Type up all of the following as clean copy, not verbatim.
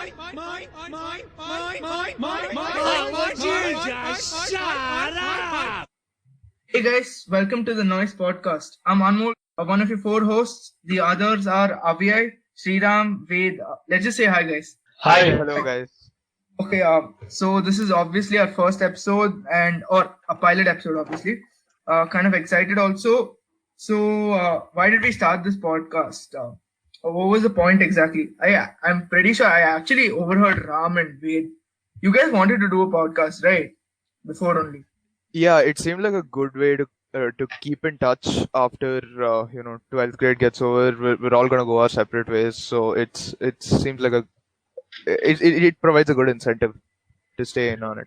Just shut up! Hey guys, welcome to the Noise Podcast. I'm Anmol, one of your four hosts. The others are Avyay, Sriram, Ved. Let's just say hi, guys. Hi. Hello, guys. Okay, so this is obviously our first episode or a pilot episode, obviously. Kind of excited also. So, why did we start this podcast? What was the point exactly? I'm pretty sure I actually overheard Ram and Ved. You guys wanted to do a podcast, right? Before only. Yeah, it seemed like a good way to keep in touch after 12th grade gets over. We're all gonna go our separate ways, so it seems like it provides a good incentive to stay in on it.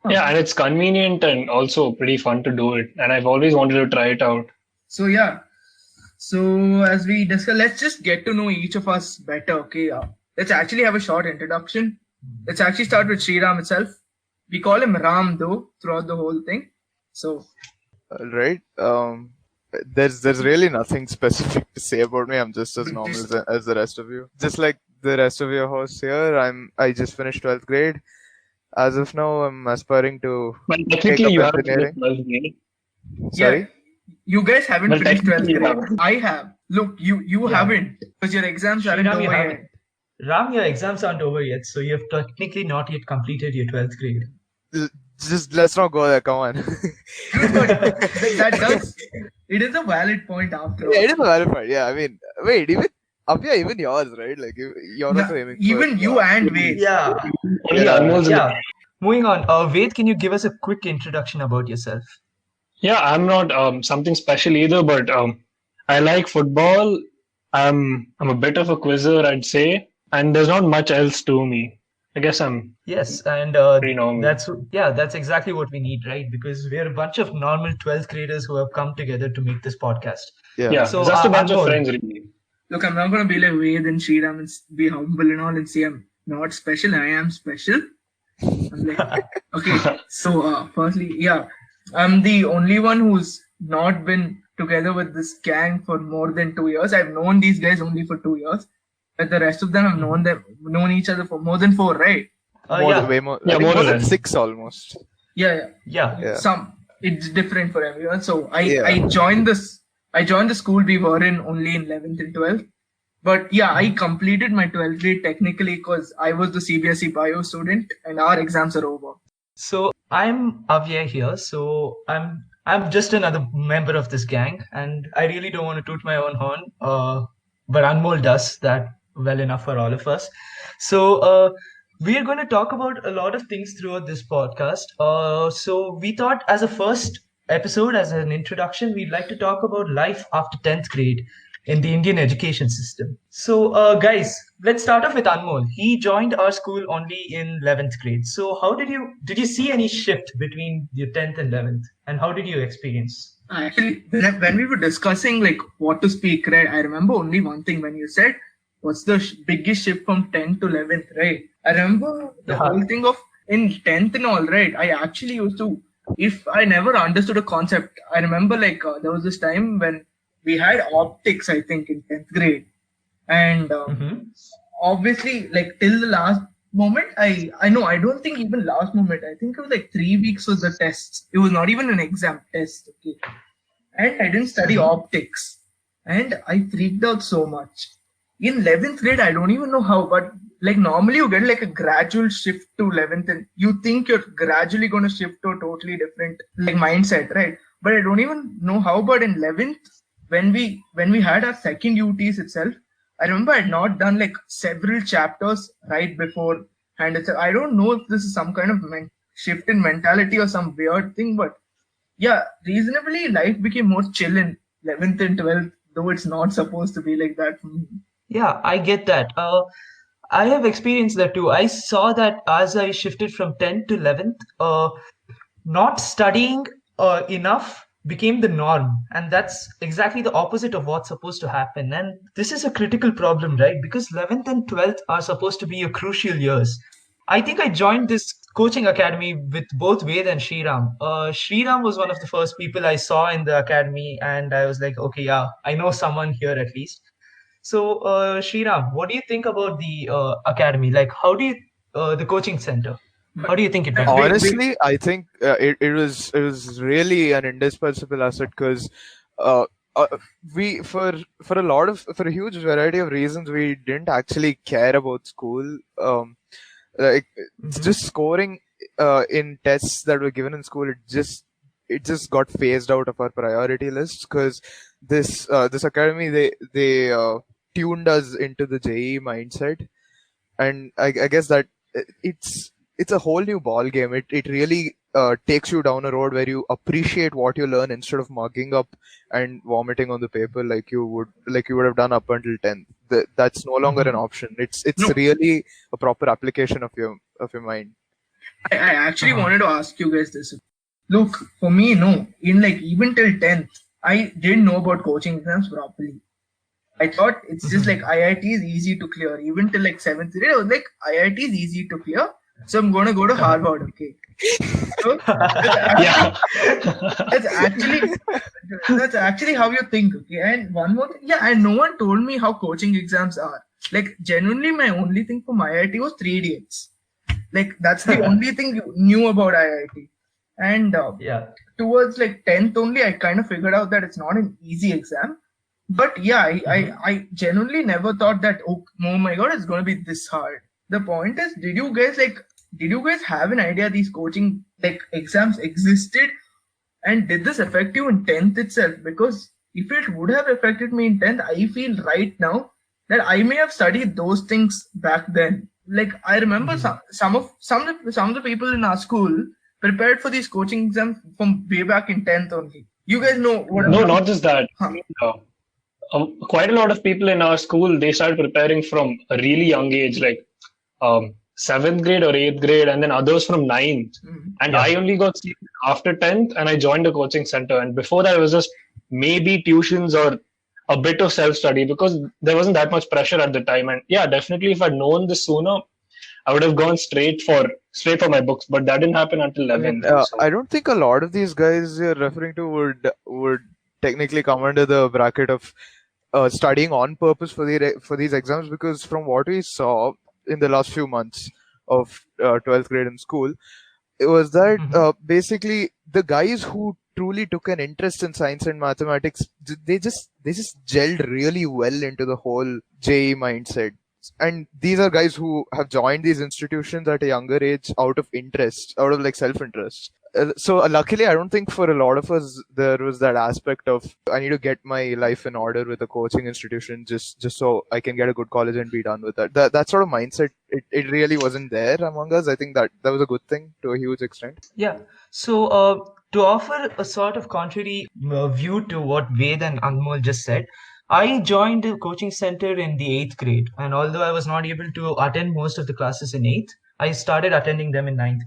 Yeah, and it's convenient and also pretty fun to do it. And I've always wanted to try it out. So yeah. So as we discuss, let's just get to know each of us better. Okay. Let's actually have a short introduction. Let's actually start with Sriram itself. We call him Ram though throughout the whole thing. So Right? There's really nothing specific to say about me. I'm just as normal as the rest of you. Just like the rest of your hosts here, I just finished 12th grade. As of now, I'm aspiring to But take technically, up you have engineering. 12th grade. Sorry? yeah, you guys haven't Well, finished 12th technically you grade. haven't. I have. Look, you Yeah. haven't because your exams aren't Sriram, you over haven't. yet. Ram, your exams aren't over yet, so you have technically not yet completed your 12th grade. Just let's not go there. Come on. But that does. It is a valid point after all. Yeah, it is a valid point. Yeah, I mean, wait, even yours, right? Like you're No, also aiming for even you and Ved. Yeah, Only Yeah. Anmol's yeah. Moving on. Ved, can you give us a quick introduction about yourself? Yeah, I'm not something special either, but I like football. I'm a bit of a quizzer, I'd say, and there's not much else to me. I guess I'm Yes, and pretty normal. that's exactly what we need, right? Because we're a bunch of normal 12th graders who have come together to make this podcast. Yeah, So, just a bunch of Anmol. friends, really. Look, I'm not gonna be like Ved and Sriram and be humble and all and say I'm not special. I am special. I'm like, okay. So, firstly, yeah, I'm the only one who's not been together with this gang for more than 2 years. I've known these guys only for 2 years, but the rest of them have known each other for more than 4, right? way more. Yeah, I think more more than than. 6 almost. Yeah. Yeah. Yeah. It's different for everyone. So Yeah. I joined the school we were in only in 11th and 12th. But yeah, I completed my 12th grade technically because I was the CBSE bio student and our exams are over. So I'm Avyay here. So I'm just another member of this gang, and I really don't want to toot my own horn. But Anmol does that well enough for all of us. So we are going to talk about a lot of things throughout this podcast. So we thought as a first episode, as an introduction, we'd like to talk about life after 10th grade in the Indian education system. So guys, let's start off with Anmol. He joined our school only in 11th grade. So how did you see any shift between your 10th and 11th, and how did you experience? Actually, when we were discussing like what to speak, right, I remember only one thing when you said, what's the biggest shift from 10th to 11th, right? I remember the Yeah. whole thing of in 10th and all, right? I actually used to, if I never understood a concept, I remember like there was this time when we had optics, I think, in 10th grade. And obviously, like till the last moment, I know, I don't think even last moment, I think it was like 3 weeks was the tests. It was not even an exam test, okay? And I didn't study optics. And I freaked out so much. In 11th grade, I don't even know how, but like normally you get like a gradual shift to 11th and you think you're gradually going to shift to a totally different like mindset, right? But I don't even know how, but in 11th, when we had our second UTs itself, I remember I had not done like several chapters right before hand itself. I don't know if this is some kind of shift in mentality or some weird thing, but yeah, reasonably life became more chill in 11th and 12th, though it's not supposed to be like that for me. Yeah, I get that. I have experienced that too. I saw that as I shifted from 10th to 11th, not studying enough became the norm. And that's exactly the opposite of what's supposed to happen. And this is a critical problem, right? Because 11th and 12th are supposed to be your crucial years. I think I joined this coaching academy with both Ved and Sriram. Sriram was one of the first people I saw in the academy, and I was like, okay, yeah, I know someone here at least. So, Sriram, what do you think about the academy? Like, the coaching center? How do you think it went? Wait, Honestly, I think it was really an indispensable asset because uh, uh, we for a huge variety of reasons we didn't actually care about school. Like it's Mhm. just scoring in tests that were given in school. It just got phased out of our priority list because this academy they tuned us into the JE mindset, and I guess that it's a whole new ball game. It really takes you down a road where you appreciate what you learn instead of mugging up and vomiting on the paper like you would have done up until 10th. That's no longer an Mhm. option. It's no, really a proper application of your mind. I actually Uh-huh. wanted to ask you guys this. Look, for me, no. In like even till 10th, I didn't know about coaching exams properly. I thought it's just Mhm. like IIT is easy to clear. Even till like 7th grade, I was like, IIT is easy to clear. So I'm gonna go to Uh-huh. Harvard, okay? So that's actually Yeah. that's actually that's actually how you think, okay? And one more thing, yeah, and no one told me how coaching exams are. Like genuinely, my only thing from IIT was 3 days. Like that's the only thing you knew about IIT. And Yeah. towards like 10th only, I kind of figured out that it's not an easy exam. But yeah, Mhm. I genuinely never thought that, oh my god, it's going to be this hard. The point is, did you guys have an idea these coaching like exams existed? And did this affect you in 10th itself? Because if it would have affected me in 10th, I feel right now that I may have studied those things back then. Like I remember Mhm. some of the people in our school prepared for these coaching exams from way back in 10th only. You guys know what I'm Yeah. No, talking not just that. about. Quite a lot of people in our school, they started preparing from a really young age, like seventh grade or eighth grade, and then others from ninth. Mhm. And Yeah. I only got serious after 10th, and I joined a coaching center. And before that, it was just maybe tuitions or a bit of self study because there wasn't that much pressure at the time. And yeah, definitely, if I'd known this sooner, I would have gone straight for my books. But that didn't happen until I mean, 11th. I So don't think a lot of these guys you're referring to would technically come under the bracket of studying on purpose for these exams, because from what we saw in the last few months of 12th grade in school, it was that Mhm. basically the guys who truly took an interest in science and mathematics, they just gelled really well into the whole JE mindset. And these are guys who have joined these institutions at a younger age out of interest, out of like self-interest. So luckily, I don't think for a lot of us there was that aspect of I need to get my life in order with a coaching institution just so I can get a good college and be done with that. That sort of mindset, it really wasn't there among us. I think that was a good thing to a huge extent. Yeah. So, to offer a sort of contrary view to what Ved and Anmol just said, I joined the coaching center in the eighth grade, and although I was not able to attend most of the classes in eighth, I started attending them in ninth.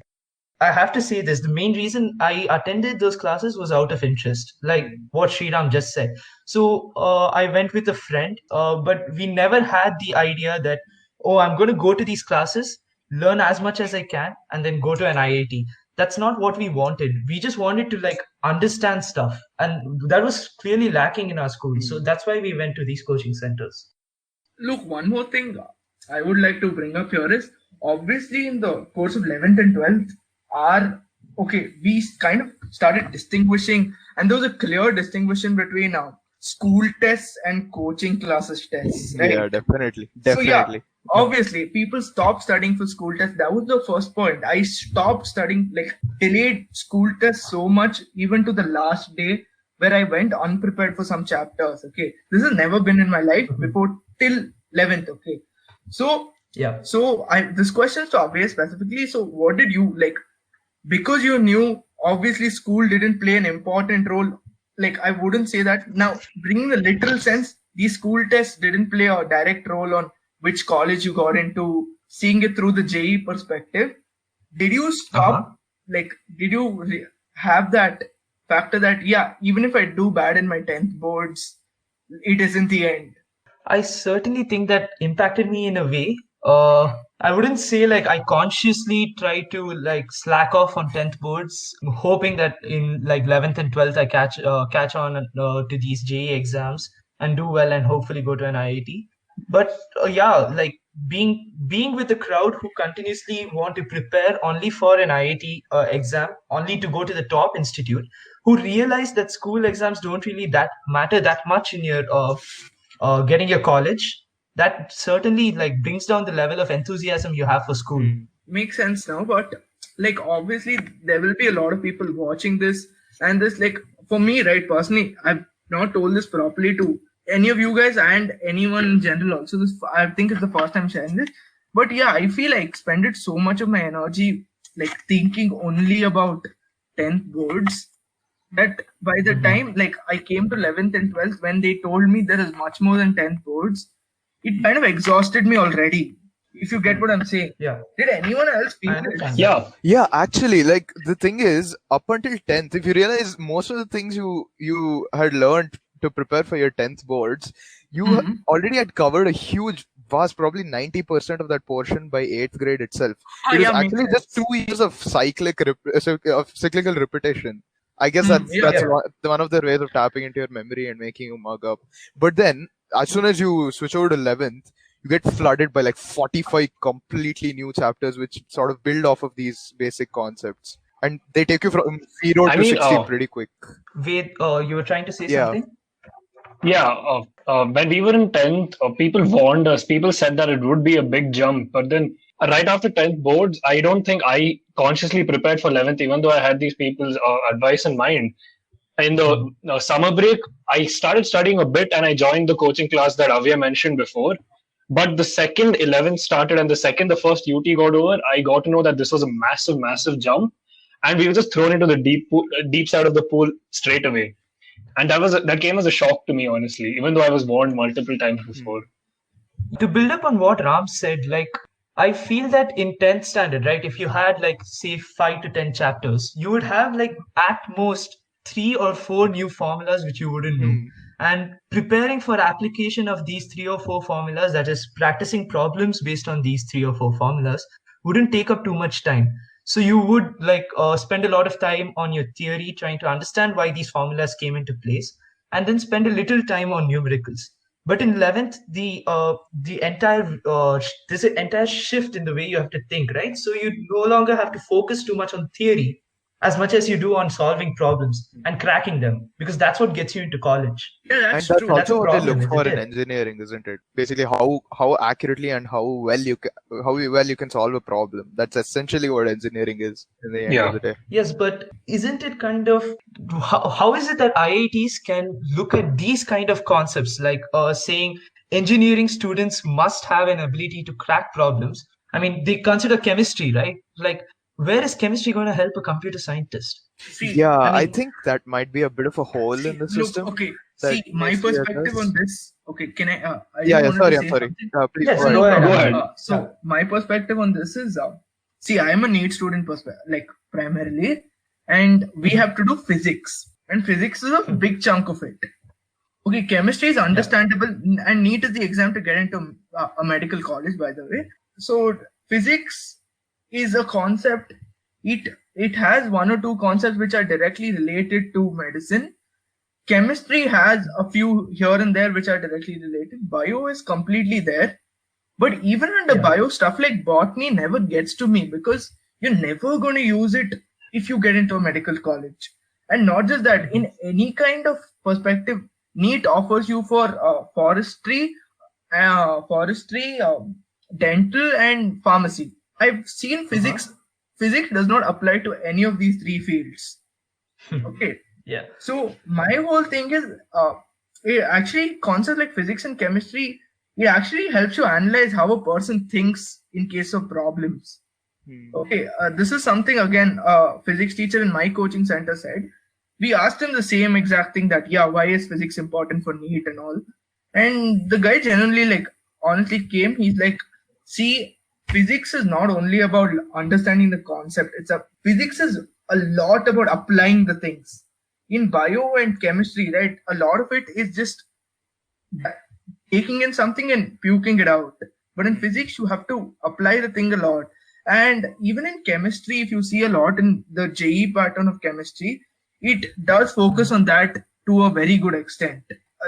I have to say this, the main reason I attended those classes was out of interest, like what Sriram just said. So I went with a friend, but we never had the idea that, oh, I'm going to go to these classes, learn as much as I can, and then go to an IIT. That's not what we wanted. We just wanted to like understand stuff, and that was clearly lacking in our school. So that's why we went to these coaching centers. Look, one more thing I would like to bring up here is obviously in the course of 11th and 12th, our okay, we kind of started distinguishing, and there was a clear distinguishing between school tests and coaching classes tests, right? Yeah, definitely, So yeah, definitely. obviously people stopped studying for school tests. That was the first point. I stopped studying, like delayed school tests so much, even to the last day where I went unprepared for some chapters. Okay, this has never been in my life Mhm. before till 11th. Okay, so Yeah. this question is to Abhay specifically. So what did you like? Because you knew obviously school didn't play an important role. Like I wouldn't say that. Now bringing the literal sense, these school tests didn't play a direct role on which college you got into. Seeing it through the JE perspective, did you stop, Uh-huh. like did you have that factor that, yeah, even if I do bad in my 10th boards, it isn't the end? I certainly think that impacted me in a way. I wouldn't say like I consciously try to like slack off on 10th boards, hoping that in like 11th and 12th I catch on to these JE exams and do well and hopefully go to an IIT. But yeah, like being with the crowd who continuously want to prepare only for an IIT exam, only to go to the top institute, who realize that school exams don't really that matter that much in your getting your college. That certainly like brings down the level of enthusiasm you have for school. Makes sense now, but like obviously there will be a lot of people watching this, and this, like, for me, right, personally, I've not told this properly to any of you guys and anyone in general also. This, I think, it's the first time sharing this, but yeah, I feel I expended so much of my energy like thinking only about 10th boards that by the time like I came to 11th and 12th, when they told me there is much more than 10th boards, it kind of exhausted me already, if you get what I'm saying. Yeah. Did anyone else feel I this? understand. Yeah. Actually, like the thing is, up until 10th, if you realize most of the things you had learned to prepare for your 10th boards, you Mhm. already had covered a huge, vast, probably 90% of that portion by 8th grade itself. Ah, It was yeah, makes actually just sense. 2 years of cyclical repetition. I guess Yeah, that's yeah. one of the ways of tapping into your memory and making you mug up. But then, as soon as you switch over to 11th, you get flooded by like 45 completely new chapters, which sort of build off of these basic concepts, and they take you from 0 I to mean, 60 pretty quick. Wait, you were trying to say Yeah. something? Yeah, when we were in 10th, people warned us. People said that it would be a big jump. But then, right after 10th boards, I don't think I consciously prepared for 11th, even though I had these people's advice in mind. In the summer break, I started studying a bit and I joined the coaching class that Avya mentioned before. But the second 11th started and the second the first UT got over, I got to know that this was a massive, massive jump. And we were just thrown into the deep side of the pool straight away. And that came as a shock to me, honestly, even though I was warned multiple times before. To build up on what Ram said, like I feel that in 10th standard, right, if you had like say 5 to 10 chapters, you would have like at most 3 or 4 new formulas which you wouldn't know. And preparing for application of these 3 or 4 formulas, that is practicing problems based on these 3 or 4 formulas, wouldn't take up too much time. So you would like spend a lot of time on your theory, trying to understand why these formulas came into place, and then spend a little time on numericals. But in 11th, the entire there's an entire shift in the way you have to think, right? So you no longer have to focus too much on theory as much as you do on solving problems and cracking them, because that's what gets you into college. Yeah, And that's that's true. That's a also what they problem, look for isn't in it? engineering, isn't it? Basically, how accurately and how well you can solve a problem. That's essentially what engineering is in the end of the day. Yes, but isn't it kind of how is it that IITs can look at these kind of concepts like saying engineering students must have an ability to crack problems? I mean, they consider chemistry, right? Like, where is chemistry going to help a computer scientist? See, Yeah, I I mean, think that might be a bit of a hole in the look, system. okay. that See, my needs to be perspective on addressed. this. Okay, can I? I Yeah, just wanted sorry, to I'm say sorry. something. Please Yes, go ahead. go ahead. Go ahead. So my perspective on this is, see, I am a NEET student, like primarily, and we have to do physics, and physics is a big chunk of it. Okay, chemistry is understandable, and NEET is the exam to get into a medical college, by the way. So physics is a concept. It has one or two concepts which are directly related to medicine. Chemistry has a few here and there which are directly related. Bio is completely there. But even under bio, stuff like botany never gets to me because you're never going to use it if you get into a medical college. And not just that, in any kind of perspective, NEET offers you for forestry, dental, and pharmacy. I've seen physics. Physics does not apply to any of these three fields. Okay. Yeah. So my whole thing is, actually concepts like physics and chemistry, it actually helps you analyze how a person thinks in case of problems. Okay, this is something again physics teacher in my coaching center said. We asked him the same exact thing, that why is physics important for NEET and all, and the guy genuinely, like, honestly came. He's like, see, physics is not only about understanding the concept. Physics is a lot about applying the things. In bio and chemistry, right, a lot of it is just taking in something and puking it out. But in physics, you have to apply the thing a lot. And even in chemistry, if you see a lot in the JE pattern of chemistry, it does focus on that to a very good extent.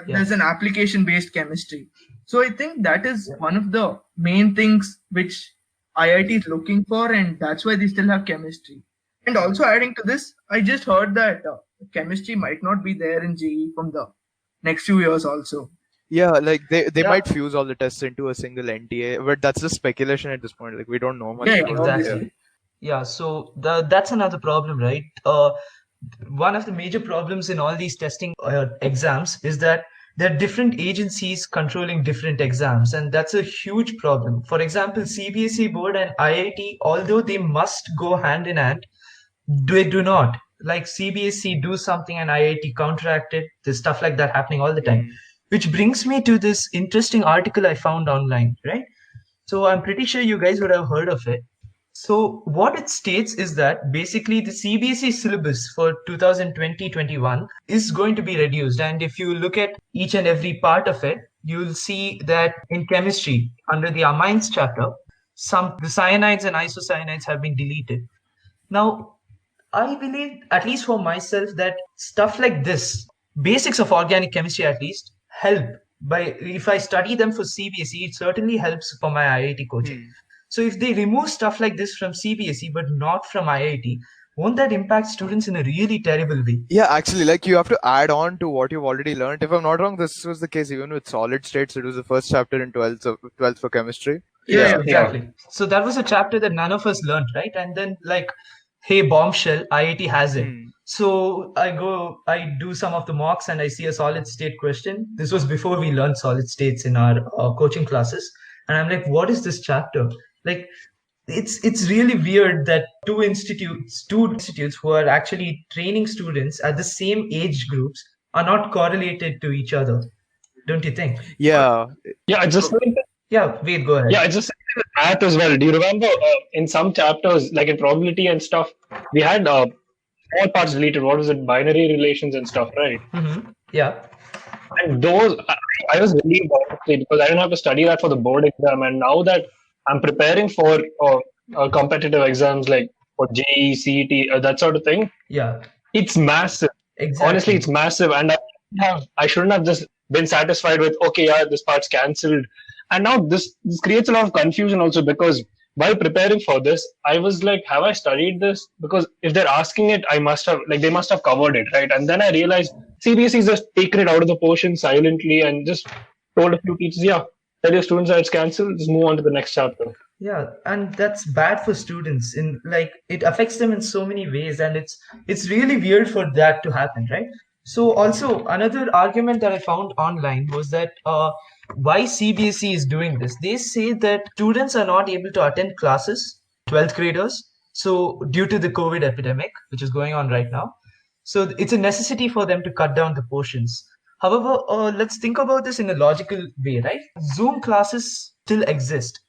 There's an application-based chemistry. So I think that is one of the main things which IIT is looking for, and that's why they still have chemistry. And also adding to this, I just heard that chemistry might not be there in JEE from the next few years also. Yeah, like they Yeah. might fuse all the tests into a single NTA, but that's just speculation at this point. Like we don't know much. Yeah, about it. Exactly. Yeah, so that's another problem, right? One of the major problems in all these testing exams is that there are different agencies controlling different exams, and that's a huge problem. For example, CBSE board and IIT, although they must go hand in hand, they do not. Like CBSE do something and IIT counteract it. There's stuff like that happening all the time. Which brings me to this interesting article I found online, right? So I'm pretty sure you guys would have heard of it. So what it states is that basically the CBSE syllabus for 2020-21 is going to be reduced. And if you look at each and every part of it, you'll see that in chemistry, under the amines chapter, the cyanides and isocyanides have been deleted. Now, I believe, at least for myself, that stuff like this, basics of organic chemistry at least, help. If I study them for CBSE, it certainly helps for my IIT coaching. So if they remove stuff like this from CBSE but not from IIT, won't that impact students in a really terrible way? Yeah, actually, like you have to add on to what you've already learned. If I'm not wrong, this was the case even with solid states. It was the first chapter in 12th for chemistry. Yeah, Exactly. So that was a chapter that none of us learned, right? And then like, hey, bombshell, IIT has it. So I do some of the mocks and I see a solid state question. This was before we learned solid states in our coaching classes. And I'm like, what is this chapter? Like, it's really weird that two institutes who are actually training students at the same age groups are not correlated to each other. Don't you think? Yeah, Yeah, I just think Yeah, wait, go ahead. Yeah, it's just with math as well. Do you remember in some chapters, like in probability and stuff, we had all parts deleted. What was it? Binary relations and stuff, right? Yeah. And those, I was relieved honestly because I didn't have to study that for the board exam. And now that I'm preparing for competitive exams like for JEE, CET, that sort of thing, Yeah. it's massive. Exactly. Honestly, it's massive. And I shouldn't have just been satisfied with, okay, yeah, this part's cancelled. And now this creates a lot of confusion also because while preparing for this, I was like, have I studied this? Because if they're asking it, they must have covered it, right? And then I realized CBSE is just taken it out of the portion silently and just told a few teachers, yeah, tell your students that it's cancelled, just move on to the next chapter. Yeah, and that's bad for students. It affects them in so many ways, and it's really weird for that to happen, right? So also another argument that I found online was that why CBSE is doing this. They say that students are not able to attend classes, 12th graders, so due to the COVID epidemic, which is going on right now. So it's a necessity for them to cut down the portions. However, let's think about this in a logical way, right? Zoom classes still exist.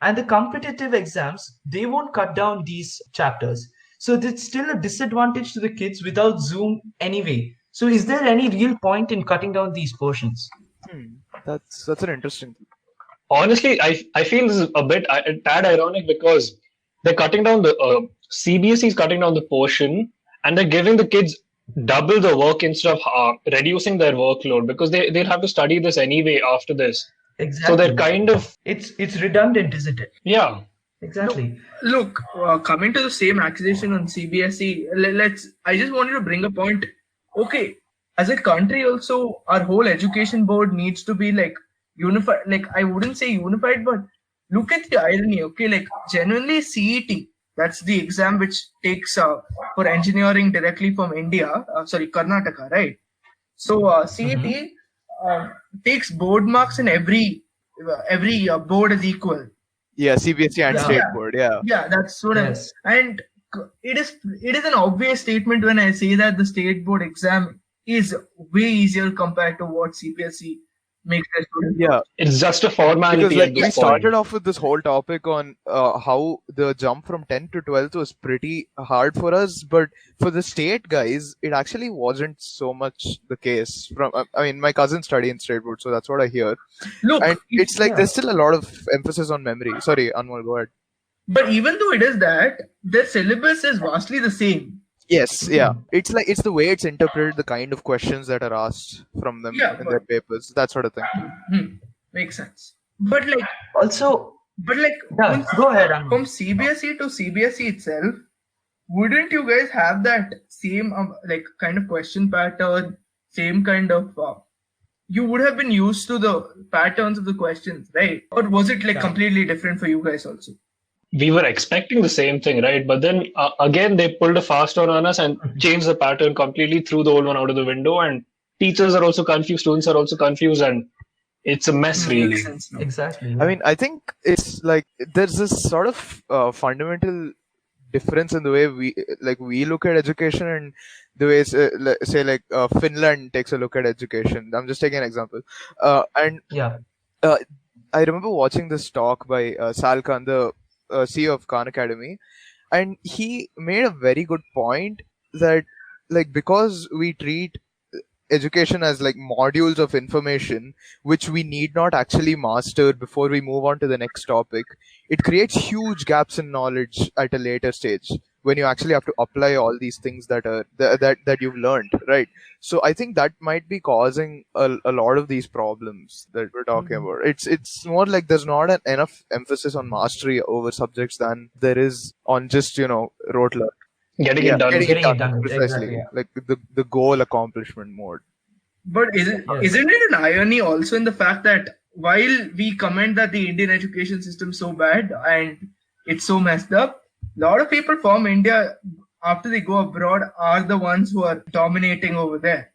And the competitive exams, they won't cut down these chapters. So it's still a disadvantage to the kids without Zoom anyway. So is there any real point in cutting down these portions? that's an interesting thing. Honestly, I feel this is a tad ironic because they're cutting down CBSE is cutting down the portion and they're giving the kids double the work instead of reducing their workload because they'll have to study this anyway after this. Exactly. So they're kind of it's redundant, isn't it? yeah. Exactly. Look, coming to the same accusation on CBSE, I just wanted to bring a point. Okay, as a country also, our whole education board needs to be like unified. Like, I wouldn't say unified, but look at the irony. Okay, like genuinely CET, that's the exam which takes for engineering directly from India, Karnataka, right? So CET takes board marks in every board is equal. Yeah, CBSE and Yeah. state board. Yeah. Yeah, that's what Yes. and it is an obvious statement when I say that the state board exam is way easier compared to what CBSE makes their students. Yeah. It's just a formality Because at like this we started point. off with this whole topic on how the jump from 10th to 12th was pretty hard for us, but for the state guys it actually wasn't so much the case. From I mean my cousins study in state board, so that's what I hear, Look, and it's like yeah. there's still a lot of emphasis on memory. Sorry, Anmol, go ahead. but even though it is that, their syllabus is vastly the same. Yes, yeah, it's like it's the way it's interpreted, the kind of questions that are asked from them Yeah, in their papers, that sort of thing. Hmm. Makes sense. But like, Also, yeah, from go ahead, Anmol. CBSE to CBSE itself, wouldn't you guys have that same like kind of question pattern, same kind of you would have been used to the patterns of the questions, right? Or was it like Yeah. completely different for you guys also? We were expecting the same thing, right? But then again, they pulled a fast one on us and changed the pattern completely, threw the old one out of the window. And teachers are also confused, students are also confused, and it's a mess, really. Makes sense now. Exactly. I mean, I think it's like there's this sort of fundamental difference in the way we look at education and the way say like Finland takes a look at education. I'm just taking an example, and Yeah. I remember watching this talk by Sal Khan, the CEO of Khan Academy, and he made a very good point that like because we treat education as like modules of information which we need not actually master before we move on to the next topic, it creates huge gaps in knowledge at a later stage when you actually have to apply all these things that are that you've learned, right? So I think that might be causing a lot of these problems that we're talking about. It's more like there's not enough emphasis on mastery over subjects than there is on just rote learning. Getting it done. Getting it done, precisely. exactly, yeah. Like the goal accomplishment mode. But Yes. isn't it an irony also in the fact that while we comment that the Indian education system is so bad and it's so messed up, a lot of people from India after they go abroad are the ones who are dominating over there.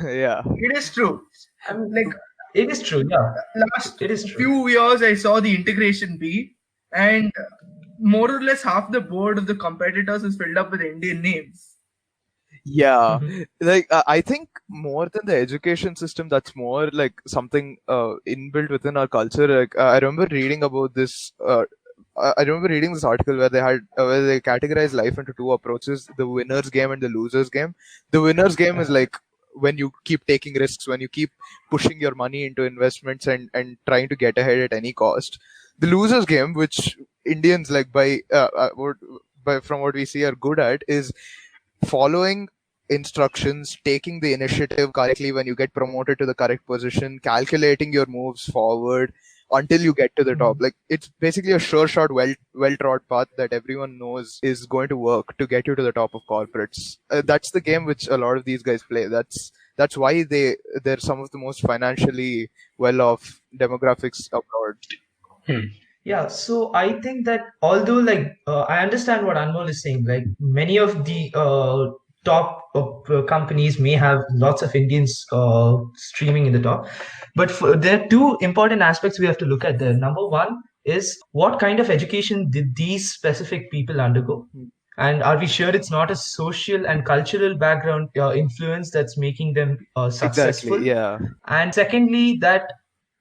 Yeah. It is true. I mean, Like it is true. Yeah. last It is true. few years, I saw the integration B, and more or less half the board of the competitors is filled up with Indian names. Yeah, Mhm. like I think more than the education system, that's more like something inbuilt within our culture. Like I remember reading about this. I remember reading this article where they categorized life into two approaches: the winner's game and the loser's game. The winner's game is like when you keep taking risks, when you keep pushing your money into investments and trying to get ahead at any cost. The loser's game, which Indians like by from what we see are good at, is following instructions, taking the initiative correctly when you get promoted to the correct position, calculating your moves forward until you get to the top. Like it's basically a sure shot, well trod path that everyone knows is going to work to get you to the top of corporates. That's the game which a lot of these guys play. That's why they're some of the most financially well off demographics abroad. Yeah, so I think that although I understand what Anmol is saying, like many of the top companies may have lots of Indians streaming in the top, but there are two important aspects we have to look at there. Number one is what kind of education did these specific people undergo? And are we sure it's not a social and cultural background influence that's making them successful? Exactly. Yeah. And secondly, that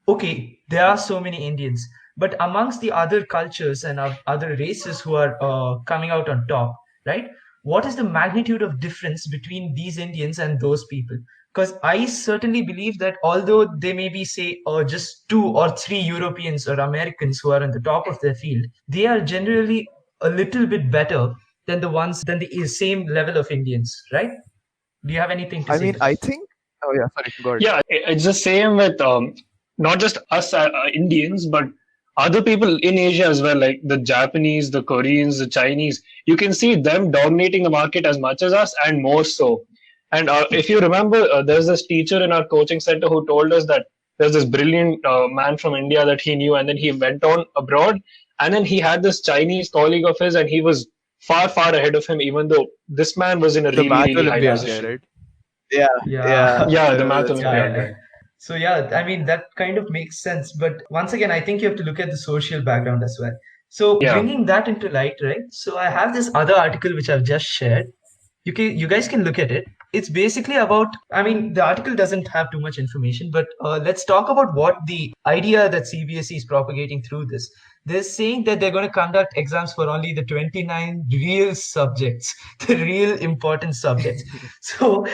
okay, there are so many Indians, but amongst the other cultures and other races who are coming out on top, right? What is the magnitude of difference between these Indians and those people? Because I certainly believe that although they may be, say, just 2 or 3 Europeans or Americans who are on the top of their field, they are generally a little bit better than the same level of Indians, right? Do you have anything to I say? mean, to I this? think. Oh yeah, sorry. Go ahead. Yeah, it's the same with not just us Indians, but other people in Asia as well, like the Japanese, the Koreans, the Chinese. You can see them dominating the market as much as us and more so. And if you remember, there's this teacher in our coaching center who told us that there's this brilliant man from India that he knew, and then he went on abroad, and then he had this Chinese colleague of his, and he was far, far ahead of him, even though this man was in a The really, math really high Olympiad guy, position. right? Yeah. Yeah. Yeah, the math that's Olympiad right. guy. So yeah, I mean that kind of makes sense. But once again, I think you have to look at the social background as well. So Yeah. bringing that into light, right? So I have this other article which I've just shared. You guys can look at it. It's basically about, I mean, the article doesn't have too much information, but let's talk about what the idea that CBSE is propagating through this. They're saying that they're going to conduct exams for only the 29 real subjects, the real important subjects. So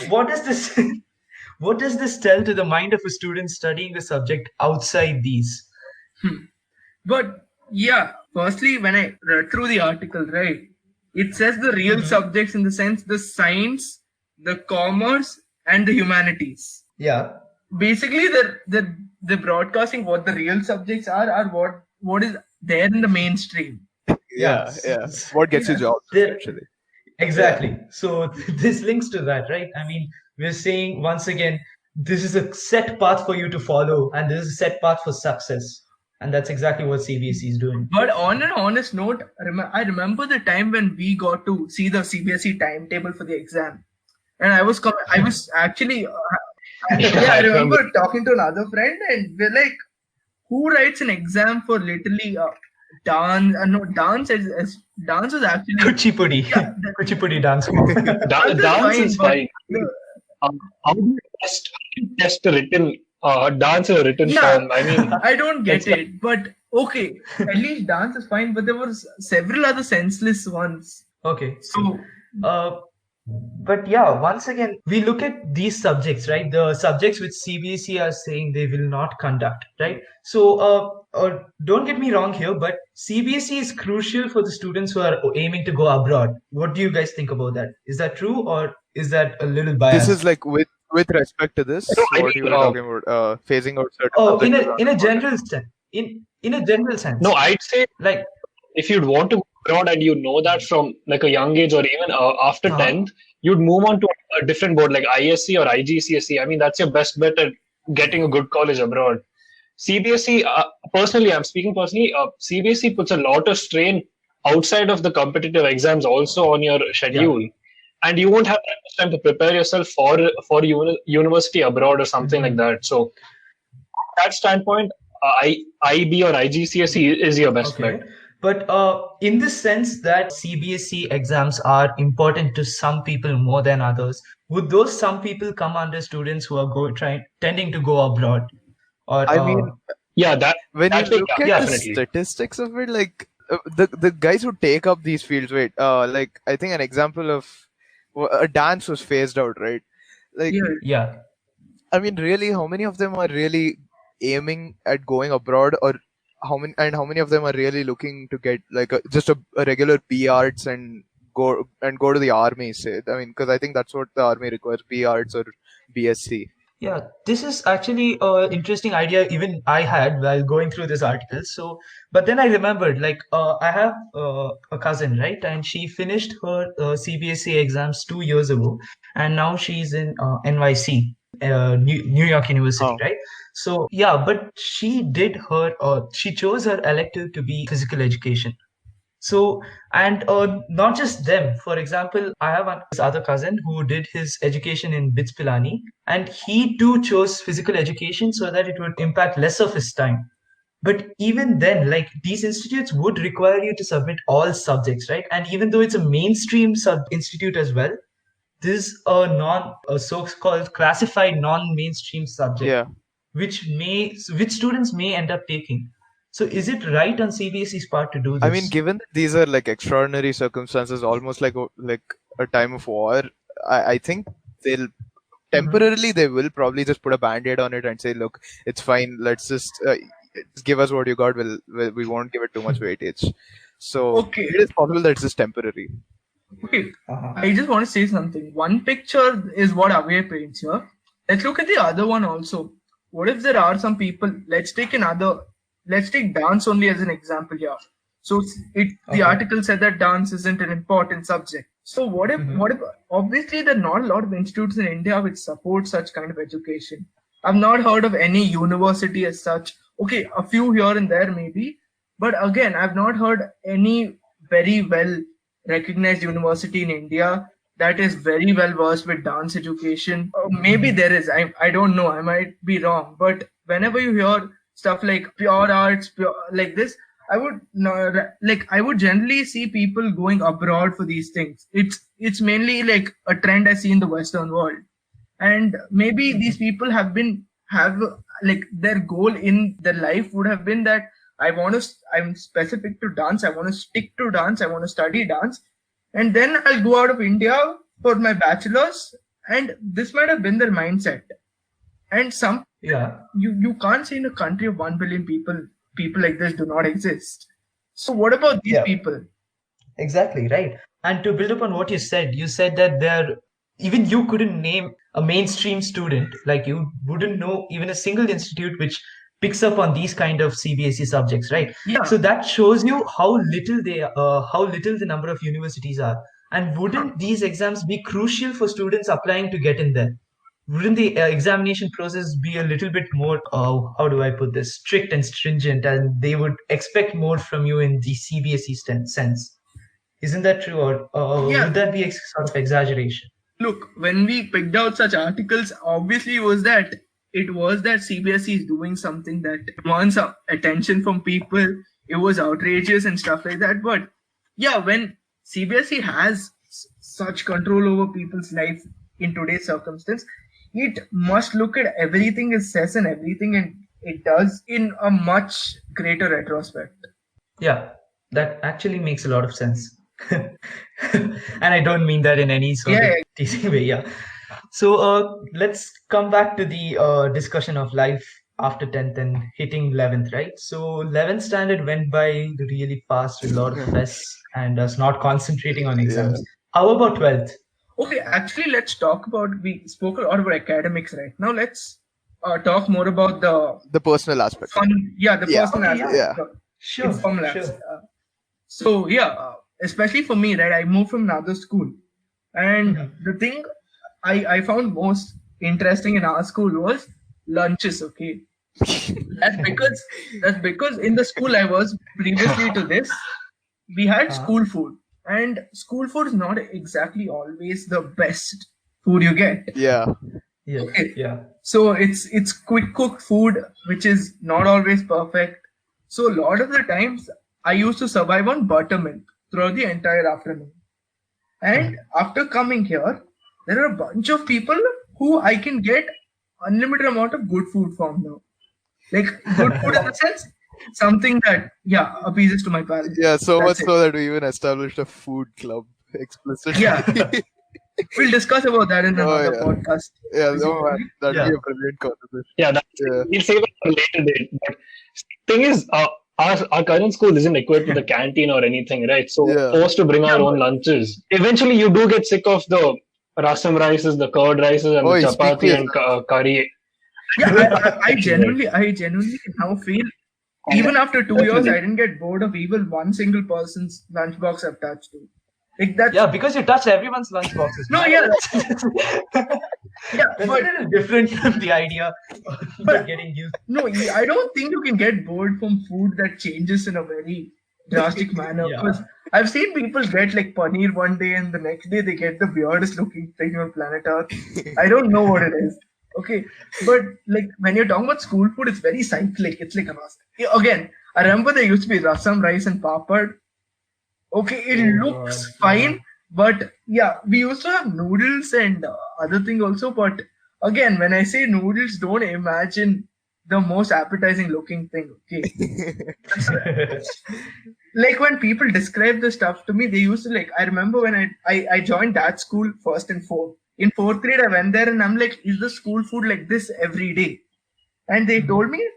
what is this? What does this tell to the mind of a student studying the subject outside these? But yeah, firstly, when I read through the article, right, it says the real subjects in the sense the science, the commerce, and the humanities. Yeah. Basically, they're broadcasting what the real subjects are, or what is there in the mainstream. Yeah. What gets you jobs There- actually? Exactly. So this links to that, right? I mean, we're saying once again, this is a set path for you to follow, and this is a set path for success. And that's exactly what CBSE is doing. But on an honest note, I remember the time when we got to see the CBSE timetable for the exam, and I was actually, I remember talking to another friend, and we're like, who writes an exam for literally dance? No, dance dance is actually Kuchipudi. Yeah, Kuchipudi dance. Dance is but fine. How do you test a written dance in a written Yeah. form? I mean, I don't get it, but okay, at least dance is fine. But there were several other senseless ones. Okay. So But yeah, once again, we look at these subjects, right? The subjects which CBSE are saying they will not conduct, right? So, don't get me wrong here, but CBSE is crucial for the students who are aiming to go abroad. What do you guys think about that? Is that true, or is that a little biased? This is like with respect to this, No, I what you mean, were talking about, phasing out certain Oh, subjects. in a general sense. In a general sense. no, I'd say Like, if you'd want to go abroad and you know that from like a young age or even after Uh-huh. 10th, you'd move on to a different board like ISC or IGCSE. I mean, that's your best bet at getting a good college abroad. CBSE, personally, I'm speaking personally, CBSE puts a lot of strain outside of the competitive exams also on your schedule. And you won't have that much time to prepare yourself for university abroad or something like that. So, from that standpoint, IB or IGCSE is your best okay. bet. But in the sense that CBSE exams are important to some people more than others, would those some people come under students who are tending to go abroad? Or I mean, Yeah, that when you Actually, look yeah, at the definitely. statistics of it, like the guys who take up these fields, wait, like I think an example of a dance was phased out, right? Like, yeah, yeah. I mean, really, how many of them are really aiming at going abroad, or how many of them are really looking to get like just a regular B arts and go to the army? Say, I mean, because I think that's what the army requires: B arts or BSc. Yeah, this is actually an interesting idea even I had while going through this article. So, but then I remembered, like, I have a cousin, right? And she finished her CBSE exams 2 years ago, and now she's in NYC, New York University, Oh. right? So, yeah, but she chose her elective to be physical education. So, and not just them. For example, I have this other cousin who did his education in BITS Pilani, and he too chose physical education so that it would impact less of his time. But even then, like these institutes would require you to submit all subjects, right? And even though it's a mainstream institute as well, this is a so-called classified non-mainstream subject, Yeah. which students may end up taking. So is it right on CBSE's part to do this? I mean, given that these are like extraordinary circumstances, almost like a time of war, I think they'll temporarily they will probably just put a band-aid on it and say, look, it's fine. Let's just give us what you got. We won't give it too much weightage. So Okay. it is possible that it's just temporary. okay. Uh-huh. I just want to say something. One picture is what Avay paints here. Let's look at the other one also. What if there are some people? Let's take dance only as an example here. So the Okay. article said that dance isn't an important subject. So what if obviously there are not a lot of institutes in India which support such kind of education. I've not heard of any university as such. Okay, a few here and there maybe, but again, I've not heard any very well recognized university in India that is very well versed with dance education. Maybe there is. I don't know. I might be wrong. But whenever you hear stuff like pure arts, like this, I would generally see people going abroad for these things. It's mainly like a trend I see in the Western world, and maybe these people have like their goal in their life would have been that I'm specific to dance. I want to stick to dance. I want to study dance, and then I'll go out of India for my bachelor's. And this might have been their mindset. And you can't say in a country of 1 billion people like this do not exist. So what about these Yeah. people? Exactly, right. And to build upon what you said that even you couldn't name a mainstream student, like you wouldn't know even a single institute which picks up on these kind of CBSE subjects, right? Yeah. So that shows you how little the number of universities are. And wouldn't these exams be crucial for students applying to get in there? Wouldn't the examination process be a little bit more, how do I put this, strict and stringent, and they would expect more from you in the CBSE sense? Isn't that true, or Yeah. would that be a sort of exaggeration? Look, when we picked out such articles, obviously it was that CBSE is doing something that wants attention from people. It was outrageous and stuff like that. But yeah, when CBSE has such control over people's life in today's circumstance, it must look at everything it says and everything and it does in a much greater retrospect. Yeah, that actually makes a lot of sense. And I don't mean that in any sort Yeah, of yeah. teasing way. Yeah. So let's come back to the discussion of life after 10th and hitting 11th, right? So 11th standard went by really fast with a lot of stress and us not concentrating on exams. How about 12th? Okay, actually, let's talk about. We spoke a lot about academics right now. Let's talk more about The personal aspect. fun. Yeah, the Yeah. personal Okay, aspect. yeah. the Sure, informal sure. aspect. So yeah, especially for me, right? I moved from another school, and Mhm. the thing I found most interesting in our school was lunches. Okay, that's because in the school I was previously to this, we had Uh-huh. school food, and school food is not exactly always the best food you get. Yeah. Yeah, Okay. yeah. So it's quick cooked food, which is not always perfect. So a lot of the times I used to survive on buttermilk throughout the entire afternoon. And after coming here, there are a bunch of people who I can get unlimited amount of good food from now. Like good food in the sense, something that appeases to my palate. Yeah. So That's much it. so that we even established a food club explicitly. Yeah. We'll discuss about that in Oh, another yeah. podcast. Yeah, no, man, that'd Yeah. be a brilliant conversation. Yeah, Yeah. we'll save it for a later date. But thing is, our current school isn't equipped with a canteen or anything, right? So Yeah. forced to bring our own lunches. Eventually, you do get sick of the rasam rices, the curd rices, and Oh, the you speak chapati for and curry. Yeah, I genuinely now feel even after 2 years, I didn't get bored of even one single person's lunchbox I've touched to. Like that's Yeah, because you touch everyone's lunchboxes. No, man. yeah. That's a but little different from the idea of getting used. no, I don't think you can get bored from food that changes in a very drastic manner. Yeah. Because I've seen people get like paneer one day and the next day they get the weirdest looking thing on planet Earth. I don't know what it is. Okay, but like when you're talking about school food, it's very cyclic. It's like again. I remember there used to be rasam, rice, and papad. Okay, it Oh, looks God, fine, but yeah, we used to have noodles and other thing also. But again, when I say noodles, don't imagine the most appetizing looking thing. Okay, like when people describe the stuff to me, they used to like. I remember when I joined that school first and fourth. In fourth grade, I went there and I'm like, is the school food like this every day? And they told me,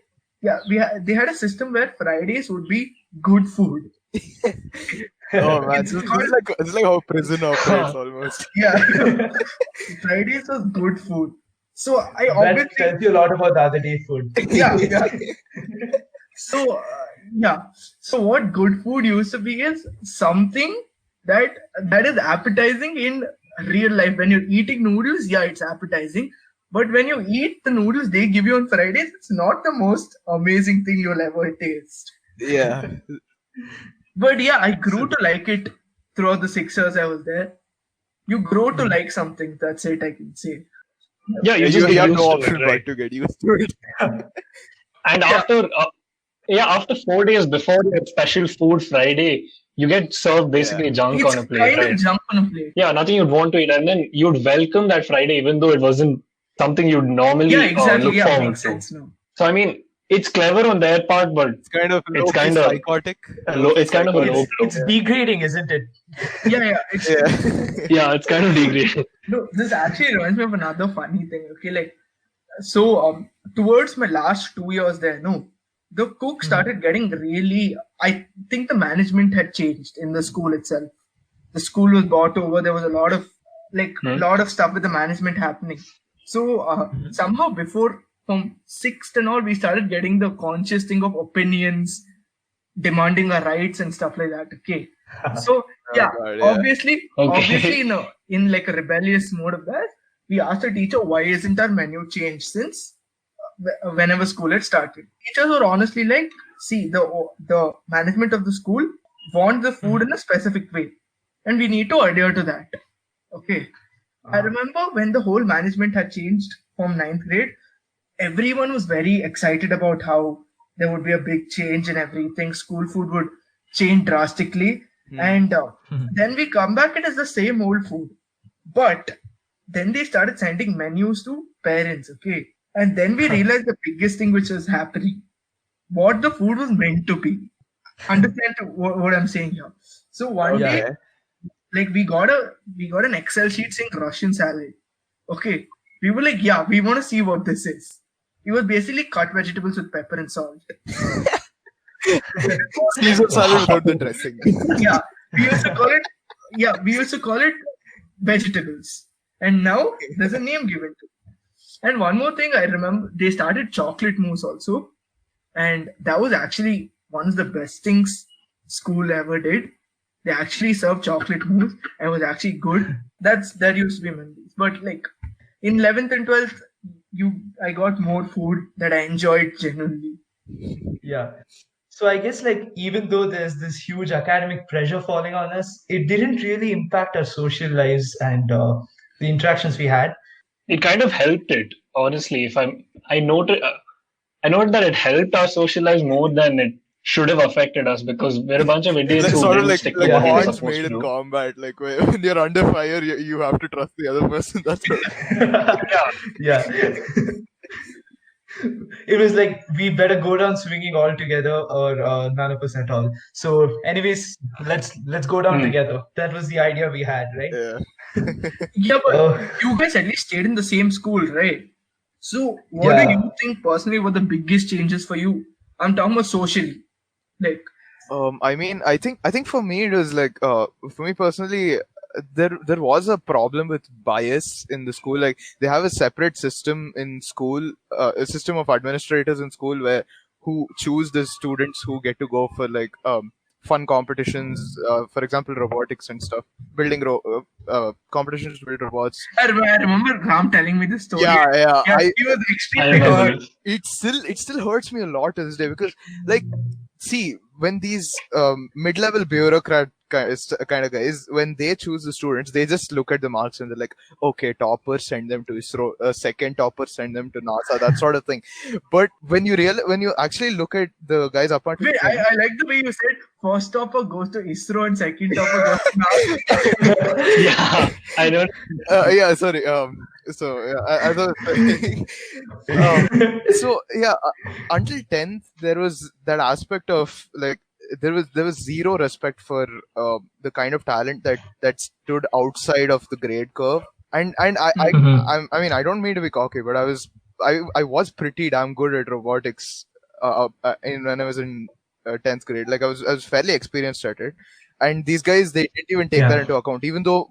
yeah, they had a system where Fridays would be good food. Oh man, It's it's like how prison operates almost. Yeah, Fridays was good food. So I That obviously tells you a lot about the other day food. yeah. So so what good food used to be is something that is appetizing in real life. When you're eating noodles, yeah, it's appetizing. But when you eat the noodles they give you on Fridays, it's not the most amazing thing you'll ever taste. Yeah. But yeah, I grew to like it throughout the 6 years I was there. You grow to like something. That's it, I can say. Yeah, you You, just you get have used no to option it, right? but to get used to it. And after 4 days before the special food Friday, you get served basically junk It's on a plate, kind right? of junk on a plate. Yeah, nothing you'd want to eat, and then you'd welcome that Friday, even though it wasn't something you'd normally Yeah, exactly. look Yeah, forward makes to. sense now. So I mean, it's clever on their part, but It's kind of It's low-key kind of- psychotic. it's kind of a low blow. It's degrading, isn't it? Yeah. Yeah. Yeah, it's kind of degrading. No, this actually reminds me of another funny thing. Okay, like so towards my last 2 years there, no, the cook started getting really. I think the management had changed in the school itself. The school was bought over. There was a lot of like a lot of stuff with the management happening. So somehow before from sixth and all, we started getting the conscious thing of opinions, demanding our rights and stuff like that. Okay. So yeah, God, yeah. obviously in like a rebellious mode of that, we asked the teacher, why isn't our menu changed since whenever school had started? Teachers were honestly like, see, the management of the school want the food in a specific way, and we need to adhere to that. Okay. I remember when the whole management had changed from ninth grade, everyone was very excited about how there would be a big change in everything. School food would change drastically. And then we come back, it is the same old food. But then they started sending menus to parents, okay? And then we realized the biggest thing which was happening, what the food was meant to be. Understand what I'm saying here? So one day, like we got an Excel sheet saying Russian salad. Okay. We were like, yeah, we want to see what this is. It was basically cut vegetables with pepper and salt. Caesar salad without the dressing. Yeah, we used to call it vegetables. And now there's a name given to it. And one more thing I remember, they started chocolate mousse also. And that was actually one of the best things school ever did. They actually served chocolate mousse and it was actually good. That used to be memories. But like in 11th and 12th, I got more food that I enjoyed genuinely. Yeah. So I guess like even though there's this huge academic pressure falling on us, it didn't really impact our social lives and the interactions we had. It kind of helped it, honestly. I noted that it helped our social lives more than it should have affected us, because we're a bunch of idiots It's who sort of didn't like stick to what we were bonds supposed made to in do. combat. Like when you're under fire, you have to trust the other person. That's what. Yeah. It was like we better go down swinging all together or none of us at all. So anyways, let's go down together. That was the idea we had, right? Yeah. Yeah, but you guys at least stayed in the same school, right? So what do you think personally were the biggest changes for you? I'm talking about socially. Like, I think for me it was like for me personally, there was a problem with bias in the school. Like they have a separate system in school, a system of administrators in school who choose the students who get to go for like fun competitions, for example robotics and stuff, building competitions to build robots. I remember Ram telling me this story. Yeah, he was I extremely remember hurt. this. it still hurts me a lot to this day, because like, see, when these mid-level bureaucrat kind of guys, when they choose the students, they just look at the marks and they're like, okay, toppers send them to ISRO, second toppers send them to NASA, that sort of thing. But when you actually look at the guys apart, Wait, I like the way you said first topper goes to ISRO and second topper goes to NASA. Yeah, I don't. yeah, sorry. So yeah, I was saying, so yeah, until 10th, there was that aspect of like there was zero respect for the kind of talent that stood outside of the grade curve. And I mean, I don't mean to be cocky, but I was pretty damn good at robotics when I was in 10th grade. Like I was fairly experienced at it, and these guys, they didn't even take that into account, even though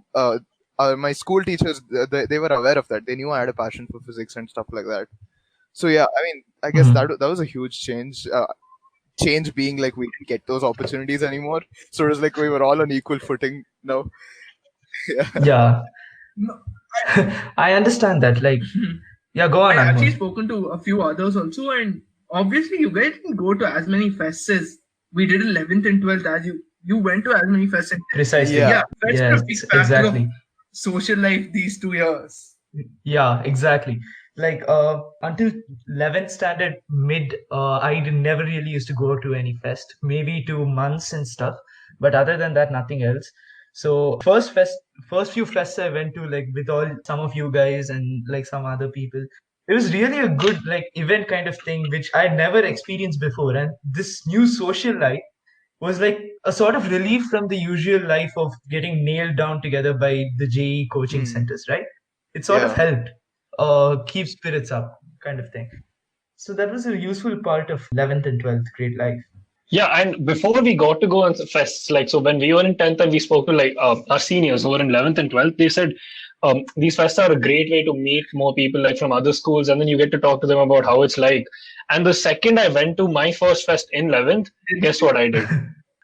my school teachers, they were aware of that. They knew I had a passion for physics and stuff like that. So yeah, I mean, I guess that was a huge change. Change being like we didn't get those opportunities anymore. So it was like we were all on equal footing now. Yeah. No, I understand that. Like, yeah, go on. I actually Anmol. spoken to a few others also, and obviously you guys didn't go to as many fests as we did in 11th and 12th as you went to as many fests. And Precisely. Yeah. fests Yes, are a big factor exactly. of social life these 2 years. Yeah, exactly. Like until 11th standard mid, I never really used to go to any fest, maybe to months and stuff. But other than that, nothing else. So first few fests I went to, like with some of you guys and like some other people. It was really a good like event kind of thing, which I never experienced before. And this new social life was like a sort of relief from the usual life of getting nailed down together by the JE coaching centers, right? It sort of helped keep spirits up kind of thing. So that was a useful part of 11th and 12th grade life. Yeah, and before we got to go on fests, like so when we were in 10th and we spoke to like our seniors who were in 11th and 12th, they said these fests are a great way to meet more people like from other schools, and then you get to talk to them about how it's like. And the second I went to my first fest in 11th, guess what I did?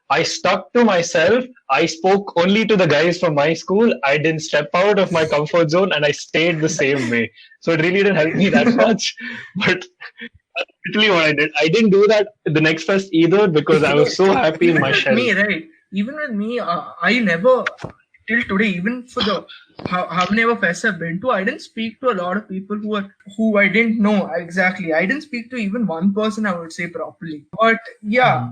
I stuck to myself. I spoke only to the guys from my school. I didn't step out of my comfort zone, and I stayed the same way. So it really didn't help me that much. But that's literally what I did. I didn't do that the next fest either because I was so happy in Even my with shell. me, right? Even with me, I never, till today, even for the how many ever fests I've been to, I didn't speak to a lot of people who I didn't know exactly. I didn't speak to even one person, I would say, properly. But yeah,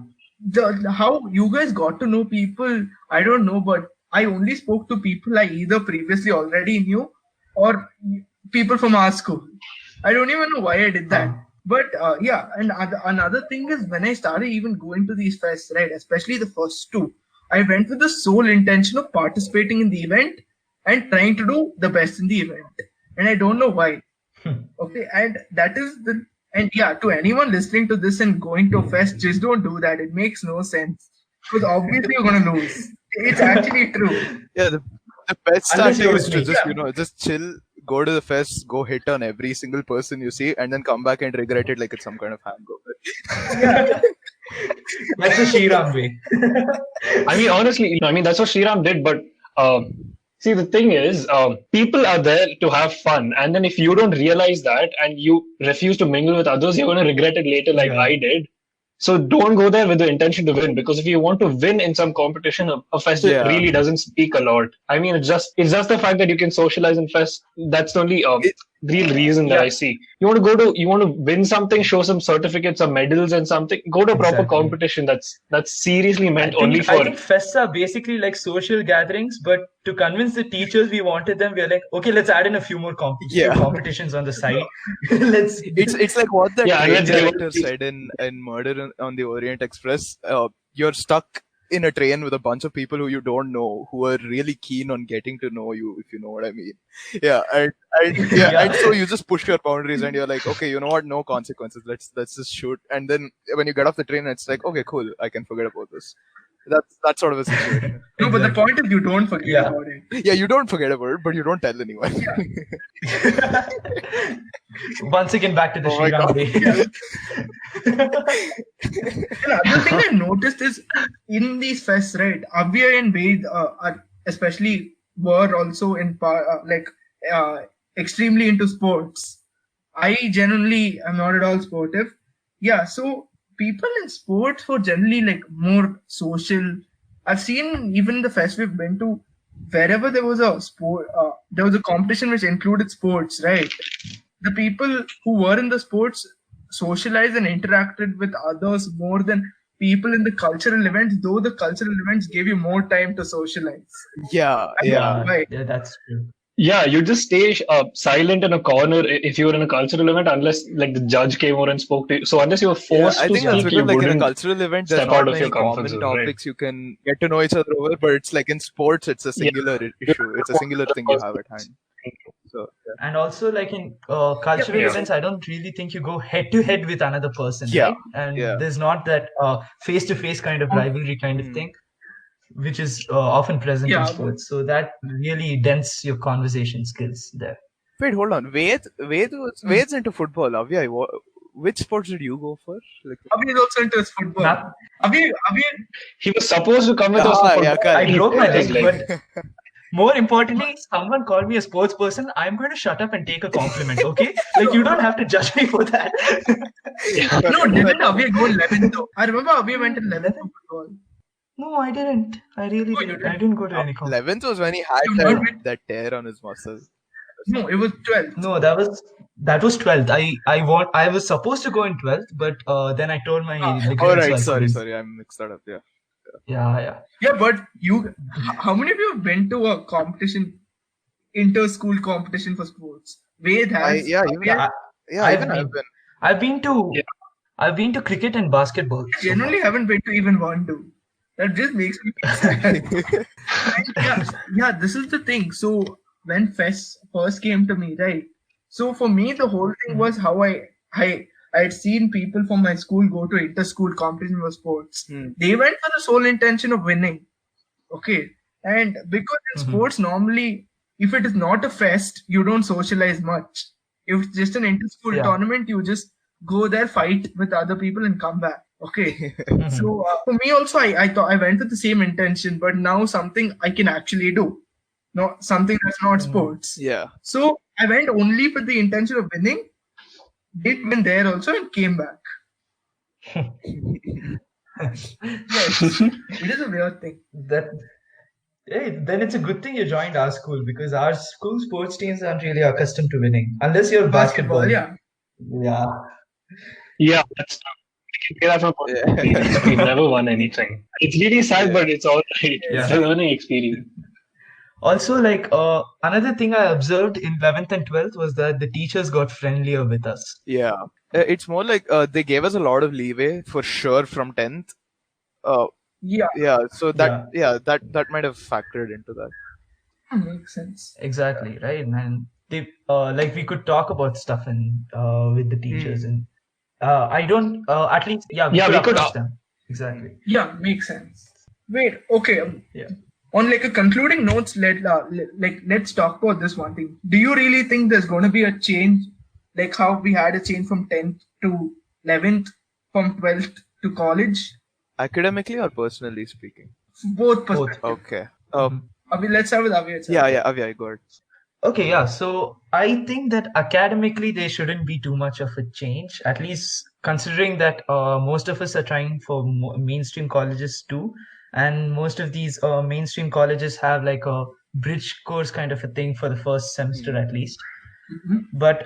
the how you guys got to know people, I don't know, but I only spoke to people I either previously already knew or people from our school. I don't even know why I did that. But yeah, and another thing is when I started even going to these fests, right, especially the first two, I went with the sole intention of participating in the event and trying to do the best in the event. And I don't know why. Okay, and that is the and yeah, to anyone listening to this and going to a fest, just don't do that. It makes no sense. Because obviously you're gonna lose. It's actually true. Yeah, the best Unless you're strategy is with to me. just Yeah. just chill, go to the fest, go hit on every single person you see, and then come back and regret it like it's some kind of hangover. That's the Shriram way. I mean, honestly, that's what Shriram did. But see, the thing is, people are there to have fun. And then if you don't realize that and you refuse to mingle with others, you're going to regret it later, like Yeah. I did. So don't go there with the intention to win, because if you want to win in some competition, a fest Yeah. really doesn't speak a lot. I mean, it's just the fact that you can socialize in fest. That's the only real reason that Yeah. I see. You want to win something, show some certificates or medals and something. Go to a proper Exactly. competition that's seriously meant only I for. think fests are basically like social gatherings, but to convince the teachers we wanted them, we are like, okay, let's add in a few more Yeah. competitions on the side. Let's It's like what that Yeah, train let's give character it- said in Murder on the Orient Express. You're stuck in a train with a bunch of people who you don't know, who are really keen on getting to know you, if you know what I mean. Yeah, and Yeah. and so you just push your boundaries, and you're like, okay, you know what? No consequences. Let's just shoot. And then when you get off the train, it's like, okay, cool, I can forget about this. That's sort of a situation. No, but the point is you don't forget Yeah. about it. Yeah, you don't forget about it, but you don't tell anyone. Once again back to the Oh my Shriram God. way. Another thing I noticed is in these fests, right? Abhay and Ved are especially were also extremely into sports. I genuinely am not at all sportive. Yeah, so people in sports were generally like more social. I've seen even the fest we've been to, wherever there was a sport, there was a competition which included sports, right? The people who were in the sports socialized and interacted with others more than people in the cultural events, though the cultural events gave you more time to socialize. Yeah, yeah. Right. Yeah, that's true. Yeah, you just stay silent in a corner if you were in a cultural event, unless like the judge came over and spoke to you. So unless you were forced I to think that's speak, you because like in a wouldn't. cultural event, there's step not out of many your comfort common zone, right? topics you can get to know each other over, but it's like in sports, it's a singular issue. It's a singular thing you have at hand. So yeah. And also, like in cultural Yeah. events, I don't really think you go head to head with another person, Yeah, right? And yeah. there's not that face to face kind of rivalry kind of thing, which is often present Yeah. in sports. So that really dents your conversation skills there. Wait, hold on. Ved's into football. Avya, which sports did you go for? Like, Abhi is also into his football. Not- Abhi, He was supposed to come with us. Ah, for yeah, football. correct. I He broke my broke his leg, but more importantly, someone called me a sports person. I'm going to shut up and take a compliment, okay? Like, you don't have to judge me for that. no, didn't Abhi go 11th though? I remember Abhi went 11th for football. No, I didn't. I really Oh, you didn't. didn't? I didn't go to any competition. 11th was when he had You not went- that tear on his muscle. No, it was 12th. No, that was 12th. I was supposed to go in 12th, but then I told my ligament, Oh, so right. I Sorry, couldn't. I'm mixed that up. Yeah. Yeah. Yeah, but how many of you have been to a competition, inter-school competition for sports? Ved has. Yeah, Abhi even- has. Yeah, I've even I've been. I've been to Yeah. I've been to cricket and basketball. I generally haven't been to even one, two. That just makes me sad. yeah, this is the thing. So when Fest first came to me, right? So for me, the whole thing was how I had seen people from my school go to inter-school competition for sports. They went for the sole intention of winning. Okay. And because in Mhm. sports, normally if it is not a fest, you don't socialize much. If it's just an inter-school Yeah. tournament, you just go there, fight with other people, and come back. Okay. Mhm. So for me also, I thought I went with the same intention, but now something I can actually do, not something that's not sports. Yeah. So I went only for the intention of winning. Did win there also and came back. Yes, it is a weird thing. That Hey, then it's a good thing you joined our school because our school sports teams aren't really accustomed to winning unless you're basketball. Yeah. Yeah. Yeah, that's say that from Yeah. we never won anything. It's really sad, but it's all right. Yeah. It's a learning experience. Also, like another thing I observed in 11th and 12th was that the teachers got friendlier with us. Yeah. It's more like they gave us a lot of leeway for sure from 10th. Yeah, Yeah. So that might have factored into that. makes sense. Exactly, right? And they like we could talk about stuff and with the teachers and I don't at least Yeah, we could- approach them. Exactly. Yeah, makes sense. Wait, okay. Yeah. On like a concluding notes, let's talk about this one thing. Do you really think there's going to be a change, like how we had a change from 10th to 11th, from 12th to college? Academically or personally speaking? Both perspectives. Okay. Let's start with Avi. Yeah. Avya, go ahead. Okay, yeah. So I think that academically there shouldn't be too much of a change, at least considering that most of us are trying for mainstream colleges too, and most of these mainstream colleges have like a bridge course kind of a thing for the first semester at least. Mhm. But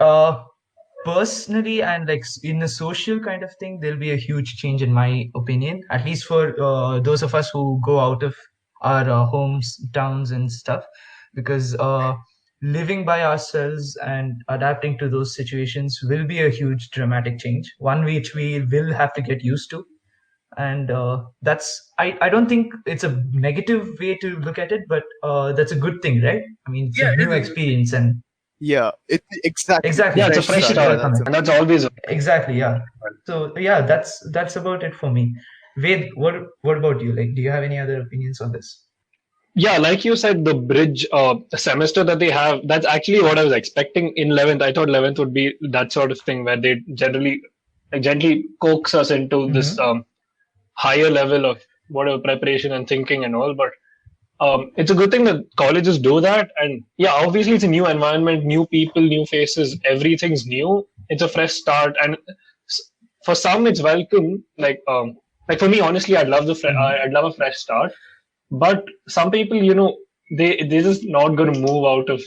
personally and like in a social kind of thing, there'll be a huge change in my opinion, at least for those of us who go out of our homes, towns and stuff, because living by ourselves and adapting to those situations will be a huge dramatic change, one which we will have to get used to. And I don't think it's a negative way to look at it, but that's a good thing, right? I mean, it's Yeah, a it new is. experience and Yeah. Exactly. Exactly. Yeah, it's a fresh start, That's and that's always exactly, yeah. So yeah, that's about it for me. Ved, what about you? Like, do you have any other opinions on this? Yeah, like you said, the bridge semester that they have, that's actually what I was expecting in 11th. I thought 11th would be that sort of thing where they generally gently coax us into this higher level of whatever preparation and thinking and all. But it's a good thing that colleges do that. And yeah, obviously it's a new environment, new people, new faces, everything's new. It's a fresh start. And for some, it's welcome. Like for me, honestly, I'd love I'd love a fresh start. But some people, they're just not going to move out of,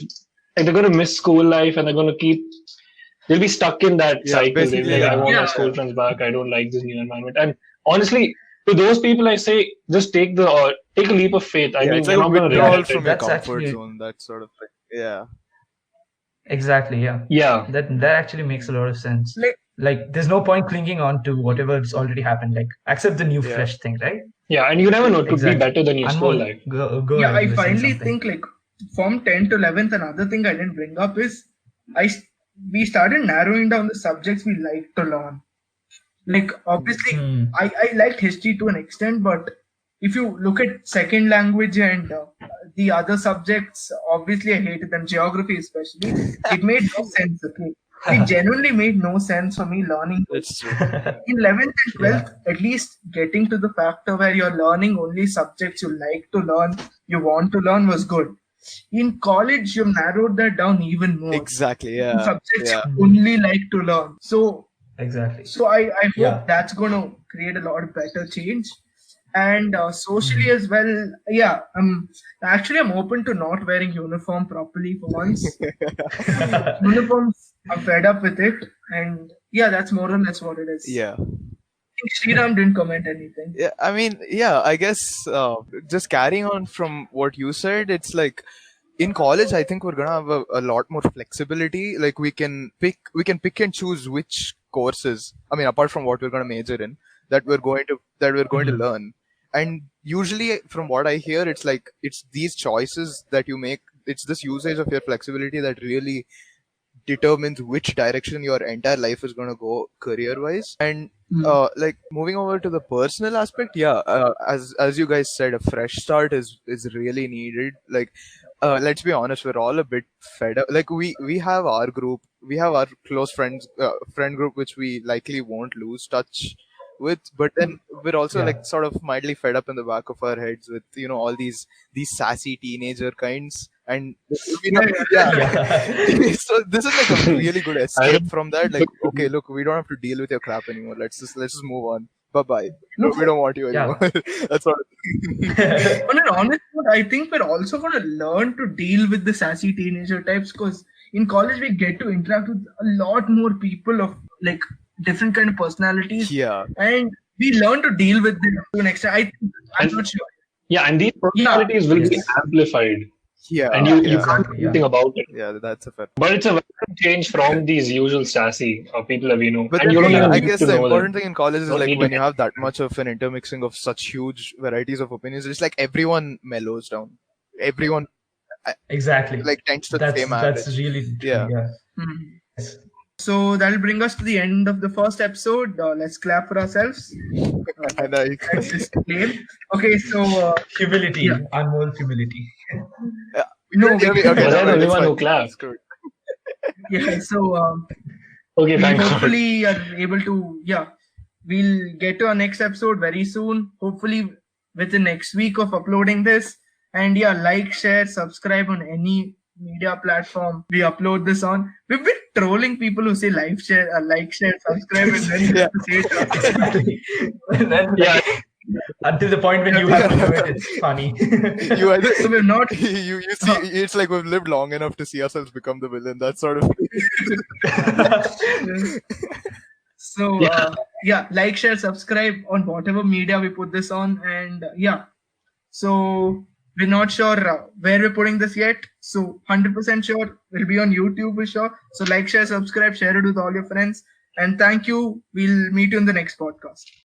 like, they're going to miss school life and they'll be stuck in that Yeah, cycle. They'll be basically, like, I want yeah. my school friends back. I don't like this new environment. And honestly, to those people, I say, just take a leap of faith. I Yeah, mean, it's you're like a not going to withdrawal regret from it. your That's comfort actually- zone, that sort of thing. Yeah. Exactly, yeah. Yeah. That actually makes a lot of sense. Like- Like, there's no point clinging on to whatever's already happened. Like, accept the new Yeah. fresh thing, right? Yeah. And you never know. It could Exactly. be better than your school Anmol, life. go Yeah, ahead, I you were saying finally something. think like from 10 to 11th, another thing I didn't bring up is we started narrowing down the subjects we like to learn. Like obviously, Hmm. I liked history to an extent, but if you look at second language and the other subjects, obviously I hated them. Geography especially, it made no sense. Okay, it genuinely made no sense for me learning. That's true. In 11th and 12th, at least getting to the factor where you're learning only subjects you like to learn, you want to learn was good. In college, you've narrowed that down even more. Exactly. Yeah. Subjects Yeah. you only like to learn. Exactly. So I hope Yeah. that's going to create a lot of better change. And socially as well, yeah. I'm open to not wearing uniform properly for once. Uniforms, I'm fed up with it, and yeah, that's more or less what it is. Yeah. I think Sriram didn't comment anything. Yeah, I mean, yeah, I guess just carrying on from what you said, it's like in college, I think we're gonna have a lot more flexibility. Like we can pick and choose which courses. I mean, apart from what we're gonna major in, that we're going to learn. And usually, from what I hear, it's like it's these choices that you make. It's this usage of your flexibility that really determines which direction your entire life is going to go career-wise. And like moving over to the personal aspect, yeah, as you guys said, a fresh start is really needed. Like let's be honest, we're all a bit fed up. Like we have our group, we have our close friends, friend group, which we likely won't lose touch with. But then we're also Yeah. like sort of mildly fed up in the back of our heads with all these sassy teenager kinds, and we know, yeah. Yeah. So this is like a really good escape from that. Like, okay, look, we don't have to deal with your crap anymore. Let's just move on. Bye bye. No, we don't want you Yeah. anymore. That's what. On an honest note, I think we're also going to learn to deal with the sassy teenager types, because in college we get to interact with a lot more people of like different kind of personalities, Yeah. and we learn to deal with them to an extent. I'm not sure. Yeah, and these personalities will be Yes. amplified, Yeah. and you yeah. can't do Yeah. anything about it. Yeah, that's a fair. But it's a welcome change from these usual sassy people that we know, But and then, you don't yeah, even I need guess to the know important them. thing in college is Don't like need when to- you have that much of an intermixing of such huge varieties of opinions, it's like everyone mellows down. Everyone Exactly. like tends to the That's same average. that's really true. Yeah. Yeah. Mhm. Yes. So that'll bring us to the end of the first episode. Let's clap for ourselves. And Let's just claim. Okay, so Humility, Yeah. Anmol humility. no, okay, we- Was I the that's only one fine. who clapped? That's good. yeah. So Okay, we thank God. hopefully are able to. Yeah, we'll get to our next episode very soon. Hopefully within next week of uploading this. And yeah, like, share, subscribe on any media platform we upload this on. We've been trolling people who say like, share, subscribe, and then Yeah. say it. And then, Yeah. until the point when you have to do it, it's funny. You either So we're not. you see, it's like we've lived long enough to see ourselves become the villain. That's sort of. So yeah, like, share, subscribe on whatever media we put this on, and yeah. So we're not sure where we're putting this yet. So 100% sure we'll be on YouTube for sure. So like, share, subscribe, share it with all your friends, and thank you. We'll meet you in the next podcast.